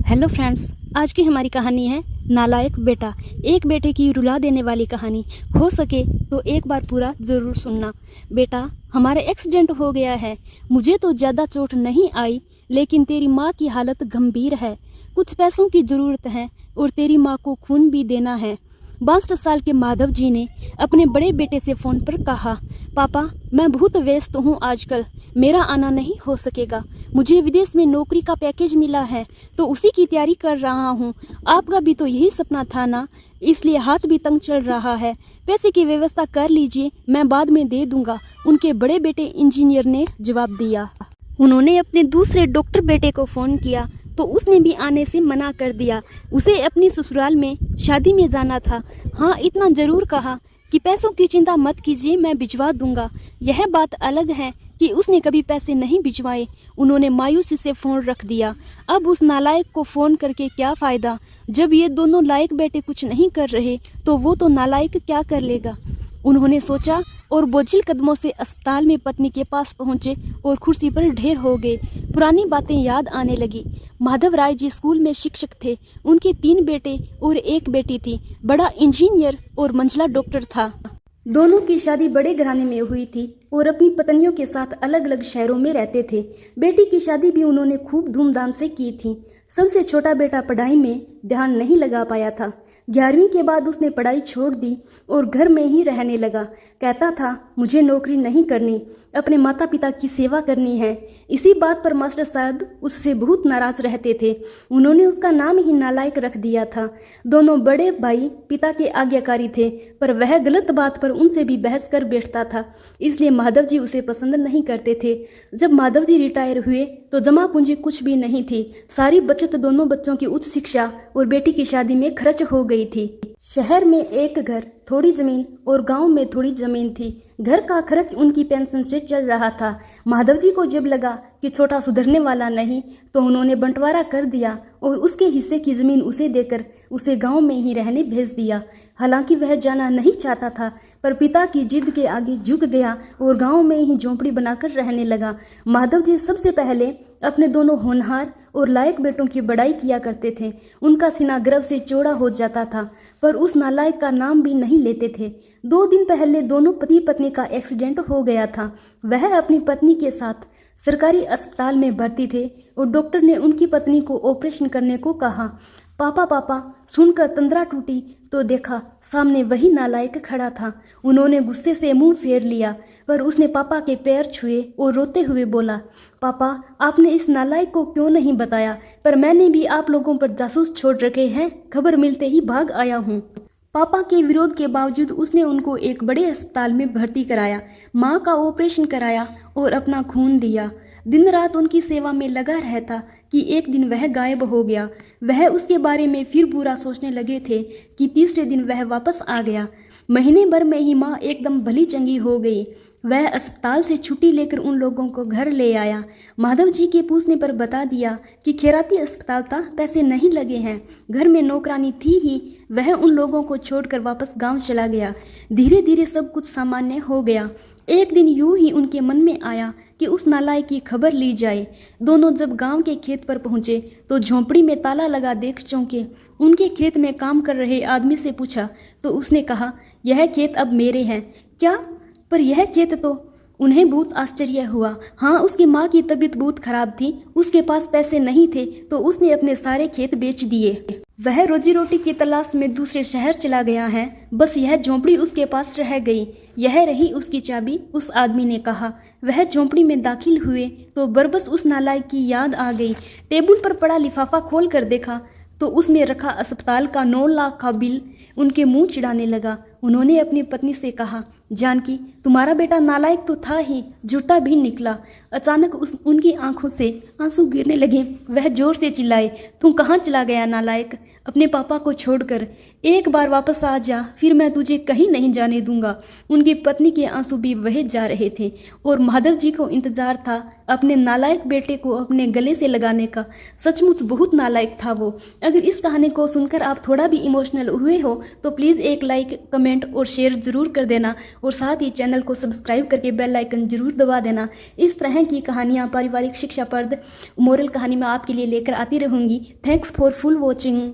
Hello friends, आज की हमारी कहानी है नालायक बेटा। एक बेटे की रुला देने वाली कहानी। हो सके तो एक बार पूरा ज़रूर सुनना। बेटा, हमारा एक्सीडेंट हो गया है। मुझे तो ज़्यादा चोट नहीं आई, लेकिन तेरी माँ की हालत गंभीर है। कुछ पैसों की ज़रूरत है और तेरी माँ को खून भी देना है। 62 साल के माधव जी ने अपने बड़े बेटे से फ़ोन पर कहा, पापा, मैं बहुत व्यस्त हूँ आजकल, मेरा आना नहीं हो सकेगा। मुझे विदेश में नौकरी का पैकेज मिला है तो उसी की तैयारी कर रहा हूँ। आपका भी तो यही सपना था ना, इसलिए हाथ भी तंग चल रहा है। पैसे की व्यवस्था कर लीजिए, मैं बाद में दे दूंगा। उनके बड़े बेटे इंजीनियर ने जवाब दिया। उन्होंने अपने दूसरे डॉक्टर बेटे को फ़ोन किया तो उसने भी आने से मना कर दिया। उसे अपनी ससुराल में शादी में जाना था। हाँ, इतना ज़रूर कहा कि पैसों की चिंता मत कीजिए, मैं भिजवा दूंगा। यह बात अलग है कि उसने कभी पैसे नहीं भिजवाए। उन्होंने मायूसी से फ़ोन रख दिया। अब उस नालायक को फ़ोन करके क्या फ़ायदा? जब ये दोनों लायक बेटे कुछ नहीं कर रहे तो वो तो नालायक क्या कर लेगा? उन्होंने सोचा और बोझिल कदमों से अस्पताल में पत्नी के पास पहुंचे और कुर्सी पर ढेर हो गए। पुरानी बातें याद आने लगी। माधव राय जी स्कूल में शिक्षक थे। उनके 3 बेटे और 1 बेटी थी। बड़ा इंजीनियर और मंझला डॉक्टर था। दोनों की शादी बड़े घराने में हुई थी और अपनी पत्नियों के साथ अलग अलग शहरों में रहते थे। बेटी की शादी भी उन्होंने खूब धूमधाम से की थी। सबसे छोटा बेटा पढ़ाई में ध्यान नहीं लगा पाया था। 11वीं के बाद उसने पढ़ाई छोड़ दी और घर में ही रहने लगा। कहता था, मुझे नौकरी नहीं करनी, अपने माता पिता की सेवा करनी है। इसी बात पर मास्टर साहब उससे बहुत नाराज रहते थे। उन्होंने उसका नाम ही नालायक रख दिया था। दोनों बड़े भाई पिता के आज्ञाकारी थे, पर वह गलत बात पर उनसे भी बहस कर बैठता था, इसलिए माधव जी उसे पसंद नहीं करते थे। जब माधव जी रिटायर हुए तो जमा पूंजी कुछ भी नहीं थी। सारी बचत दोनों बच्चों की उच्च शिक्षा और बेटी की शादी में खर्च हो गई थी। शहर में एक घर, थोड़ी जमीन और गांव में थोड़ी जमीन थी। घर का खर्च उनकी पेंशन से चल रहा था। माधव जी को जब लगा कि छोटा सुधरने वाला नहीं तो उन्होंने बंटवारा कर दिया और उसके हिस्से की जमीन उसे देकर उसे गांव में ही रहने भेज दिया। हालांकि वह जाना नहीं चाहता था, पर पिता की जिद के आगे झुक गया और गांव में ही झोंपड़ी बनाकर रहने लगा। माधव जी सबसे पहले अपने दोनों होनहार और लायक बेटों की बड़ाई किया करते थे। उनका सीना गर्व से चौड़ा हो जाता था, पर उस नालायक का नाम भी नहीं लेते थे। 2 दिन पहले दोनों पति पत्नी का एक्सीडेंट हो गया था। वह अपनी पत्नी के साथ सरकारी अस्पताल में भर्ती थे और डॉक्टर ने उनकी पत्नी को ऑपरेशन करने को कहा। पापा पापा सुनकर तंद्रा टूटी तो देखा सामने वही नालायक खड़ा था। उन्होंने गुस्से से मुंह फेर लिया, पर उसने पापा के पैर छुए और रोते हुए बोला, पापा, आपने इस नालायक को क्यों नहीं बताया? पर मैंने भी आप लोगों पर जासूस छोड़ रखे हैं, खबर मिलते ही भाग आया हूँ। पापा के विरोध के बावजूद उसने उनको एक बड़े अस्पताल में भर्ती कराया, माँ का ऑपरेशन कराया और अपना खून दिया। दिन रात उनकी सेवा में लगा रहता कि एक दिन वह गायब हो गया। वह उसके बारे में फिर बुरा सोचने लगे थे कि तीसरे दिन वह वापस आ गया। महीने भर में ही माँ एकदम भली चंगी हो गई। वह अस्पताल से छुट्टी लेकर उन लोगों को घर ले आया। माधव जी के पूछने पर बता दिया कि खैराती अस्पताल था, पैसे नहीं लगे हैं। घर में नौकरानी थी ही। वह उन लोगों को छोड़कर वापस गांव चला गया। धीरे धीरे सब कुछ सामान्य हो गया। एक दिन यूं ही उनके मन में आया कि उस नालायक की खबर ली जाए। दोनों जब गांव के खेत पर पहुंचे तो झोंपड़ी में ताला लगा देख चौंके। उनके खेत में काम कर रहे आदमी से पूछा तो उसने कहा, यह खेत अब मेरे हैं। क्या? पर यह खेत तो? उन्हें बहुत आश्चर्य हुआ। हाँ, उसकी माँ की तबीयत बहुत खराब थी, उसके पास पैसे नहीं थे तो उसने अपने सारे खेत बेच दिए। वह रोजी रोटी की तलाश में दूसरे शहर चला गया है। बस यह झोंपड़ी उसके पास रह गई। यह रही उसकी चाबी, उस आदमी ने कहा। वह झोंपड़ी में दाखिल हुए तो बरबस उस नालायक की याद आ गई। टेबल पर पड़ा लिफाफा खोल कर देखा तो उसमें रखा अस्पताल का 9 लाख का बिल उनके मुंह चिढ़ाने लगा। उन्होंने अपनी पत्नी से कहा, जानकी, तुम्हारा बेटा नालायक तो था ही, झूठा भी निकला। अचानक उनकी आंखों से आंसू गिरने लगे। वह जोर से चिल्लाए, तुम कहाँ चला गया नालायक? अपने पापा को छोड़कर। एक बार वापस आ जा, फिर मैं तुझे कहीं नहीं जाने दूंगा। उनकी पत्नी के आंसू भी बहे जा रहे थे और माधव जी को इंतजार था अपने नालायक बेटे को अपने गले से लगाने का। सचमुच बहुत नालायक था वो। अगर इस कहानी को सुनकर आप थोड़ा भी इमोशनल हुए हो तो प्लीज़ एक लाइक, कमेंट और शेयर ज़रूर कर देना और साथ ही चैनल को सब्सक्राइब करके बेल आइकन ज़रूर दबा देना। इस तरह की कहानियाँ पारिवारिक शिक्षाप्रद मोरल कहानी मैं आपके लिए लेकर आती रहूँगी। Thanks for full watching.